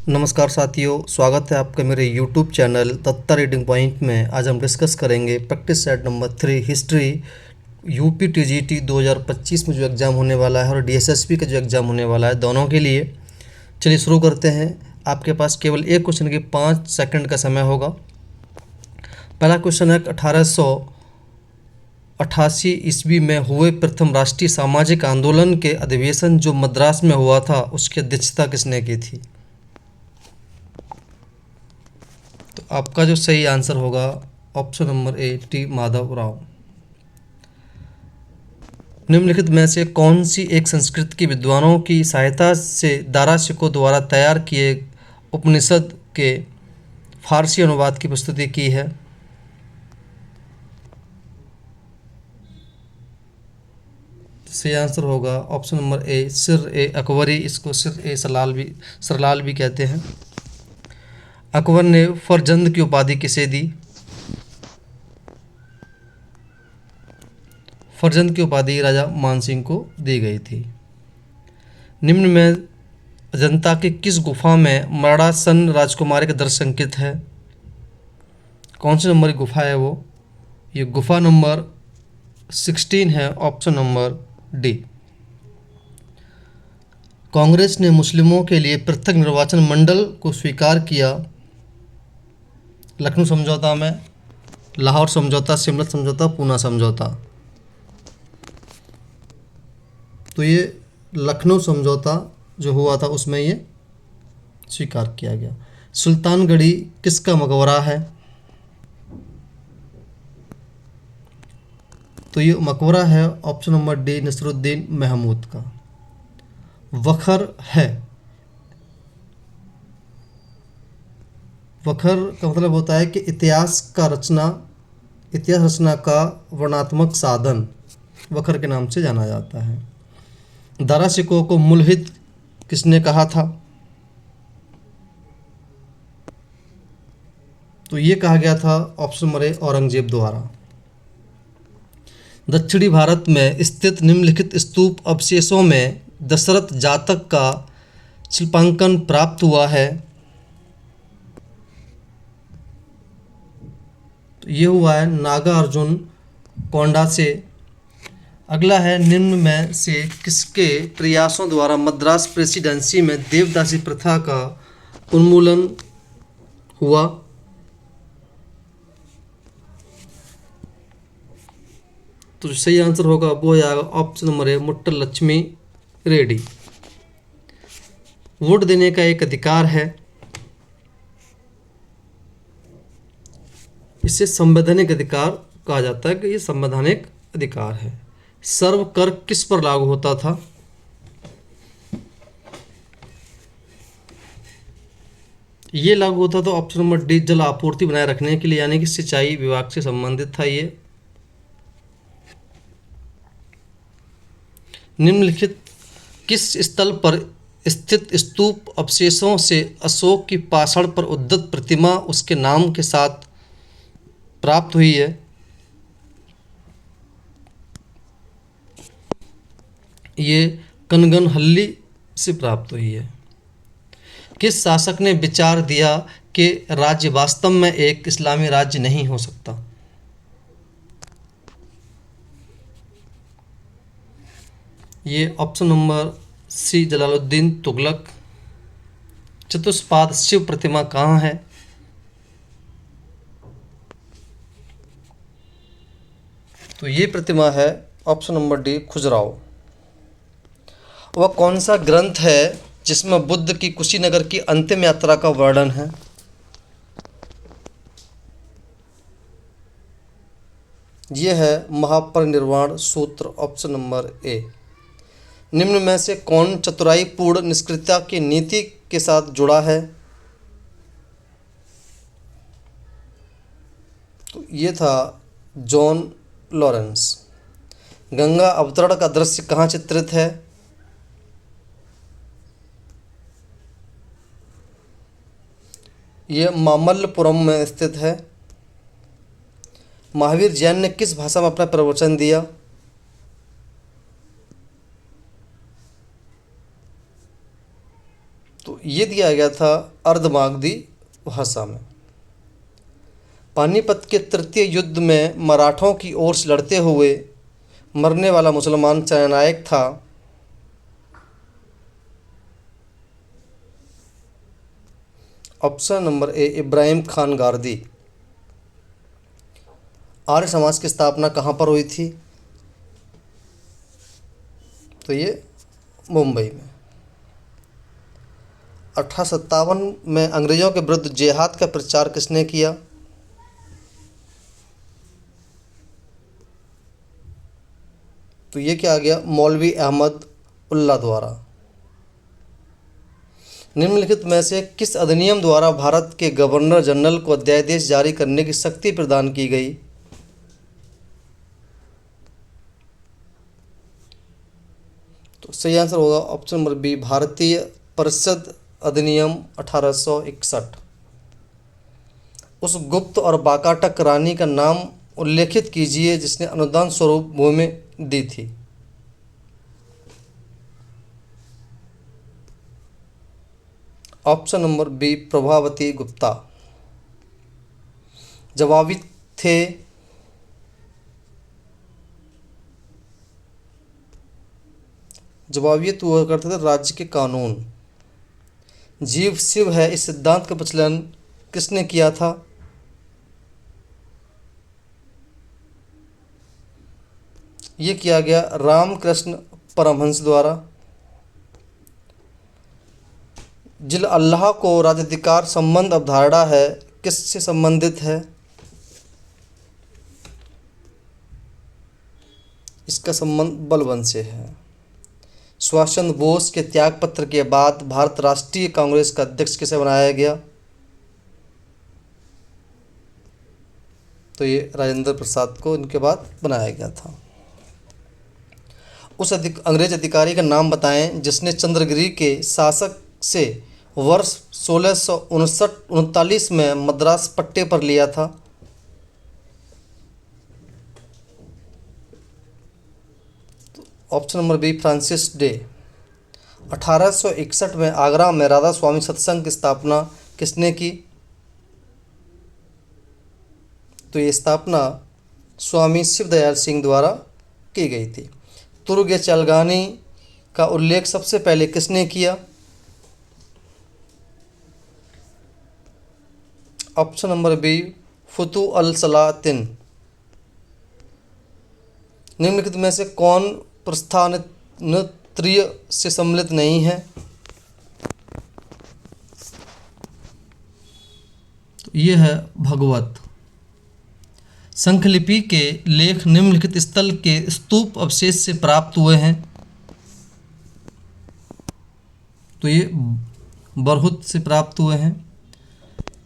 नमस्कार साथियों, स्वागत है आपका मेरे YouTube channel Datta reading point में। आज हम डिस्कस करेंगे practice set number 3 history UP TGT 2025 में जो एग्ज़ाम होने वाला है और डीएसएसपी का जो एग्ज़ाम होने वाला है, दोनों के लिए। चलिए शुरू करते हैं। आपके पास केवल एक क्वेश्चन के 5 सेकंड का समय होगा। पहला क्वेश्चन है, 1888 ईस्वी में हुए प्रथम राष्ट्रीय सामाजिक आंदोलन के अधिवेशन जो मद्रास में हुआ था, उसकी अध्यक्षता किसने की थी? तो आपका जो सही आंसर होगा ऑप्शन नंबर ए, टी माधव राव। निम्नलिखित में से कौन सी एक संस्कृत की विद्वानों की सहायता से दाराशिकों द्वारा तैयार किए उपनिषद के फारसी अनुवाद की प्रस्तुति की है? सही आंसर होगा ऑप्शन नंबर ए, सिर ए अकबरी। इसको सिर ए सरलाल भी कहते हैं। अकबर ने फरजंद की उपाधि किसे दी? फरजंद की उपाधि राजा मानसिंह को दी गई थी। निम्न में अजंता की किस गुफा में मराड़ासन राजकुमारी का दृश्य अंकित है? कौन सी नंबर की गुफा है वो? ये गुफा नंबर 16 है, ऑप्शन नंबर डी। कांग्रेस ने मुस्लिमों के लिए पृथक निर्वाचन मंडल को स्वीकार किया। लखनऊ समझौता में, लाहौर समझौता, सिमला समझौता, पूना समझौता। तो ये लखनऊ समझौता जो हुआ था उसमें ये स्वीकार किया गया। सुल्तानगढ़ी किसका मकबरा है? तो ये मकबरा है option number D, Nasiruddin Mahmud का। वखर है, वखर का मतलब होता है कि इतिहास रचना का वर्णनात्मक साधन वखर के नाम से जाना जाता है। दाराशिकों को मुल्हिद किसने कहा था? तो ये कहा गया था ऑप्शन नंबर ए, औरंगजेब द्वारा। दक्षिणी भारत में स्थित निम्नलिखित स्तूप अवशेषों में दशरथ जातक का शिल्पांकन प्राप्त हुआ है। तो ये हुआ है नागार्जुन कोंडा से। अगला है, निम्न में से किसके प्रयासों द्वारा मद्रास प्रेसिडेंसी में देवदासी प्रथा का उन्मूलन हुआ? तो सही आंसर होगा वो हो जाएगा option number A, Muttal Lakshmi Reddy. Vote देने का एक अधिकार है, इसे संवैधानिक अधिकार कहा जाता है कि ये संवैधानिक अधिकार है। सर्व कर किस पर लागू होता था? ये लागू होता था ऑप्शन नंबर डी, जल आपूर्ति बनाए रखने के लिए, यानी कि सिंचाई विभाग से संबंधित था ये। निम्नलिखित किस स्थल पर स्थित स्तूप अवशेषों से अशोक की पाषाण पर उद्गत प्रतिमा उसके नाम के साथ प्राप्त हुई है? ये कनगनहल्ली से प्राप्त हुई है। किस शासक ने विचार दिया कि राज्य वास्तव में एक इस्लामी राज्य नहीं हो सकता? ये option number C, Jalaluddin Tughlaq. चतुष्पाद शिव प्रतिमा कहाँ है? तो ये प्रतिमा है ऑप्शन नंबर डी, खजुराहो। वह कौन सा ग्रंथ है जिसमें बुद्ध की कुशीनगर की अंतिम यात्रा का वर्णन है? यह है महापरिनिर्वाण सूत्र, ऑप्शन नंबर ए। निम्न में से कौन चतुराई पूर्ण निष्क्रियता की नीति के साथ जुड़ा है? तो ये था जॉन लॉरेंस। गंगा अवतरण का दृश्य कहाँ चित्रित है? यह मामल्लपुरम में स्थित है। महावीर जैन ने किस भाषा में अपना प्रवचन दिया? तो ये दिया गया था अर्धमागधी भाषा में। पानीपत के तृतीय युद्ध में मराठों की ओर से लड़ते हुए मरने वाला मुसलमान सेनानायक था option number A Ibrahim Khan Gardi. Arya Samaj की स्थापना कहाँ पर हुई थी? तो ये मुंबई में। 1857 में अंग्रेज़ों के विरुद्ध जिहाद का प्रचार किसने किया? तो ये क्या आ गया? मौलवी अहमद उल्ला द्वारा। निम्नलिखित में से किस अधिनियम द्वारा भारत के गवर्नर जनरल को अध्यादेश जारी करने की शक्ति प्रदान की गई? तो सही आंसर होगा ऑप्शन नंबर बी, भारतीय परिषद अधिनियम 1861। उस गुप्त और बाकाटक रानी का नाम उल्लेखित कीजिए जिसने अनुदान स्वरूप भूमि दी थी। Option number B, Prabhavati Gupta. जवाबी थे जवाबियत हुआ करते थे राज्य के कानून। जीव शिव है, इस सिद्धांत का प्रचलन किसने किया था? ये किया गया रामकृष्ण परमहंस द्वारा। जिल अल्लाह को राजधिकार संबंध अवधारणा है, किससे संबंधित है? इसका संबंध बलबन से है। सुभाष चंद्र बोस के त्यागपत्र के बाद भारत राष्ट्रीय कांग्रेस का अध्यक्ष किसे बनाया गया? तो ये राजेंद्र प्रसाद को इनके बाद बनाया गया था। उस अंग्रेज अधिकारी का नाम बताएं जिसने चंद्रगिरी के शासक से वर्ष 1639 में मद्रास पट्टे पर लिया था। Option number B, Francis Day. 1861 में आगरा में राधा स्वामी सत्संग की स्थापना किसने की? तो ये स्थापना स्वामी शिवदयाल सिंह द्वारा की गई थी। तुर्ग चलगानी का उल्लेख सबसे पहले किसने किया? ऑप्शन नंबर बी, फुतू अल सलातिन। निम्नलिखित में से कौन प्रस्थानत्रय से सम्मिलित नहीं है? ये है भगवत। शंखलिपि के लेख निम्नलिखित स्थल के स्तूप अवशेष से प्राप्त हुए हैं। तो ये बरहुत से प्राप्त हुए हैं।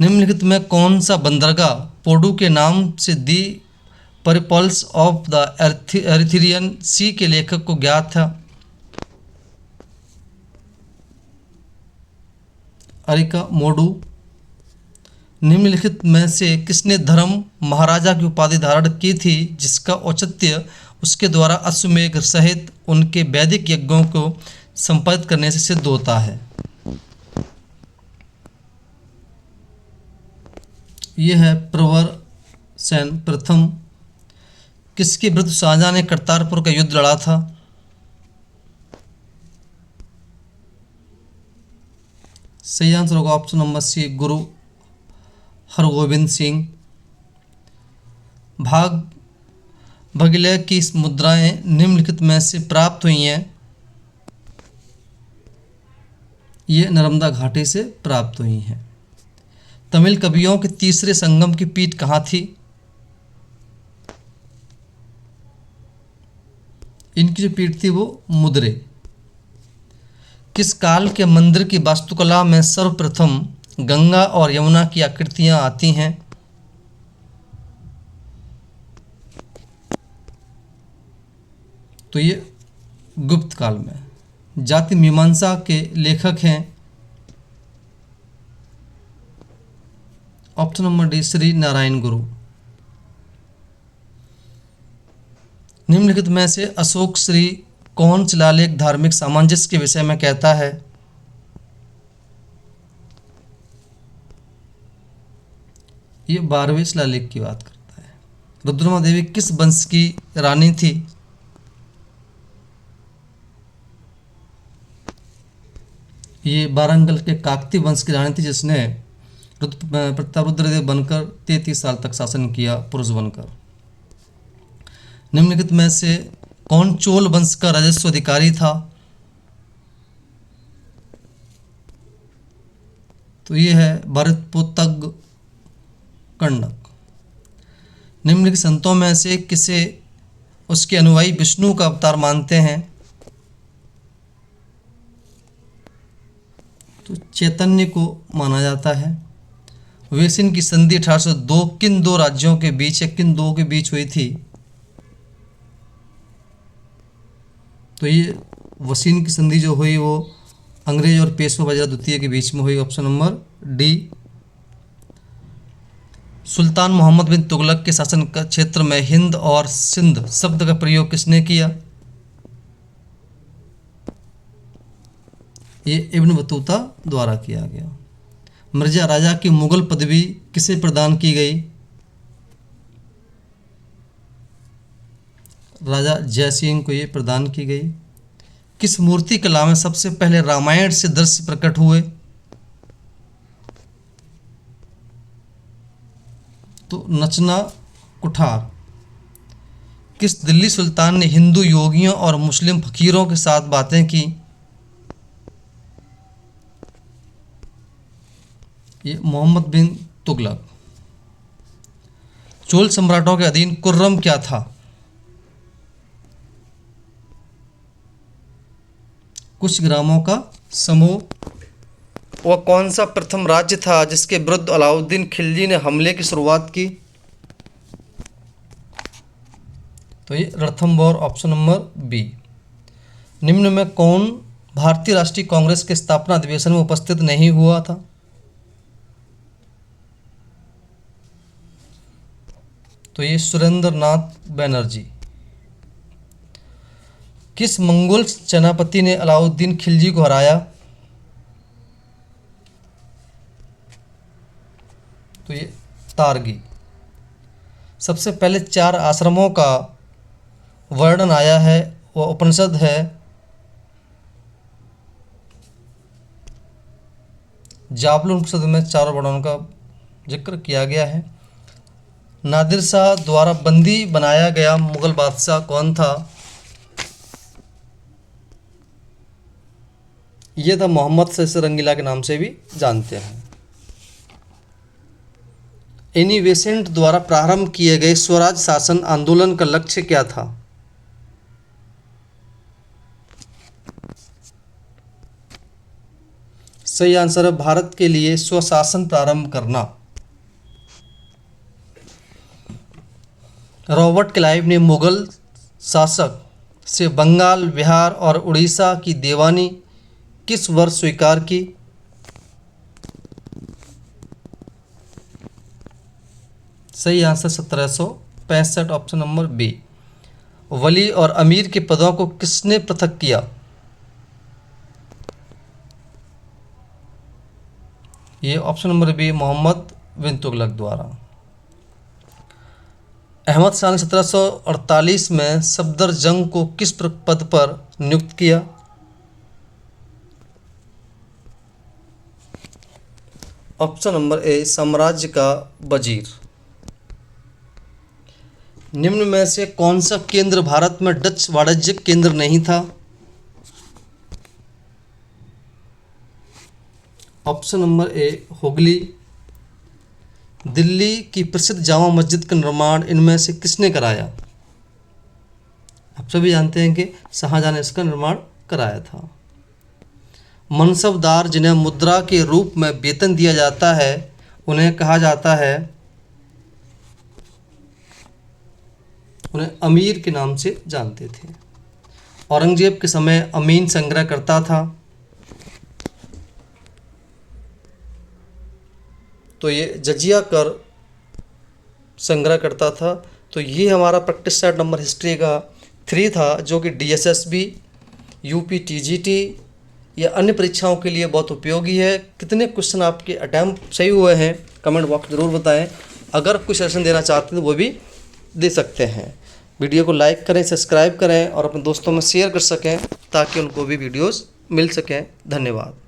निम्नलिखित में कौन सा बंदरगाह पोडू के नाम से दी परिपल्स ऑफ द एरिथ्रियन सी के लेखक को ज्ञात था? अरिका मोडू। निम्नलिखित में से किसने धर्म महाराजा की उपाधि धारण की थी जिसका औचित्य उसके द्वारा अश्वमेध सहित उनके वैदिक यज्ञों को संपादित करने से सिद्ध होता है? यह है प्रवर सेन प्रथम। किसके विरुद्ध शाहजहां ने करतारपुर का युद्ध लड़ा था? सही आंसर होगा ऑप्शन नंबर सी, गुरु हरगोविंद सिंह। भाग भगलय की मुद्राएं निम्नलिखित में से प्राप्त हुई हैं। ये नर्मदा घाटी से प्राप्त हुई हैं। तमिल कवियों के तीसरे संगम की पीठ कहाँ थी? इनकी जो पीठ थी वो मुद्रे। किस काल के मंदिर की वास्तुकला में सर्वप्रथम गंगा और यमुना की आकृतियां आती हैं? तो ये गुप्त काल में। जाति मीमांसा के लेखक हैं? Option number D, Shri Narayan गुरु। निम्नलिखित में से अशोक श्री कौन शिलालेख धार्मिक सामंजस्य के विषय में कहता है? ये 12वें शिलालेख की बात करता है। रुद्रमा देवी किस वंश की रानी थी? ये वारंगल के काकती वंश की रानी थी, जिसने प्रतापरुद्रदेव बनकर 33 साल तक शासन किया, पुरुष बनकर। निम्नलिखित में से कौन चोल वंश का राजस्व अधिकारी था? तो ये है भरतपुतग कर्णक। निम्नलिखित संतों में से किसे उसके अनुयायी विष्णु का अवतार मानते हैं? तो चैतन्य को माना जाता है। वेसिन की संधि 1802 किन दो राज्यों के बीच या किन दो के बीच हुई थी? तो ये वसीन की संधि जो हुई वो अंग्रेज और पेशवा बाजीराव द्वितीय के बीच में हुई। Option number D. Sultan Mohammad bin Tughlaq के शासन का क्षेत्र में हिंद और सिंध शब्द का प्रयोग किसने किया? ये इब्न बतूता द्वारा किया गया। मिर्जा राजा की मुगल पदवी किसे प्रदान की गई? राजा जयसिंह को ये प्रदान की गई। किस मूर्ति कला में सबसे पहले रामायण से दृश्य प्रकट हुए? तो नचना कुठार। किस दिल्ली सुल्तान ने हिंदू योगियों और मुस्लिम फकीरों के साथ बातें की? ये मोहम्मद बिन तुगलक। चोल सम्राटों के अधीन कुर्रम क्या था? कुछ ग्रामों का समूह। वह कौन सा प्रथम राज्य था जिसके विरुद्ध अलाउद्दीन खिलजी ने हमले की शुरुआत की? तो ये रणथंभौर। Option number B. निम्न में कौन भारतीय राष्ट्रीय कांग्रेस के स्थापना अधिवेशन में उपस्थित नहीं हुआ था? तो ये सुरेंद्र नाथ बनर्जी। किस मंगोल सेनापति ने अलाउद्दीन खिलजी को हराया? तो ये तारगी। सबसे पहले 4 आश्रमों का वर्णन आया है, वह उपनिषद है जाबलून उपनिषद में 4 वर्णनों का जिक्र किया गया है। नादिर शाह द्वारा बंदी बनाया गया मुगल बादशाह कौन था? यह था मोहम्मद शैसर रंगीला के नाम से भी जानते हैं। एनी बेसेंट द्वारा प्रारंभ किए गए स्वराज शासन आंदोलन का लक्ष्य क्या था? सही आंसर है भारत के लिए स्वशासन प्रारंभ करना। रॉबर्ट क्लाइव ने मुगल शासक से बंगाल, बिहार और उड़ीसा की दीवानी किस वर्ष स्वीकार की? सही आंसर 1765। Option number B. वली और अमीर के पदों को किसने पृथक किया? ये option number B Mohammad bin Tughlaq द्वारा। अहमद शाह ने 1748 में सफदरजंग को किस पद पर नियुक्त किया? ऑप्शन नंबर ए साम्राज्य का वजीर। निम्न में से कौन सा केंद्र भारत में डच वाणिज्यिक केंद्र नहीं था? ऑप्शन नंबर ए हुगली। दिल्ली की प्रसिद्ध जामा मस्जिद का निर्माण इनमें से किसने कराया? आप सभी जानते हैं कि शाहजहां ने इसका निर्माण कराया था। मनसबदार जिन्हें मुद्रा के रूप में वेतन दिया जाता है उन्हें कहा जाता है, उन्हें अमीर के नाम से जानते थे। औरंगजेब के समय अमीन संग्रह करता था। तो ये जजिया कर संग्रह करता था। तो ये हमारा प्रैक्टिस सेट नंबर हिस्ट्री का 3 था, जो कि DSSB, UPTGT या अन्य परीक्षाओं के लिए बहुत उपयोगी है। कितने क्वेश्चन आपके अटैम्प्ट सही हुए हैं कमेंट बॉक्स ज़रूर बताएं। अगर आप कोई सजेशन देना चाहते हैं तो वो भी दे सकते हैं। वीडियो को लाइक करें, सब्सक्राइब करें और अपने दोस्तों में शेयर कर सकें ताकि उनको भी वीडियोस मिल सकें। धन्यवाद।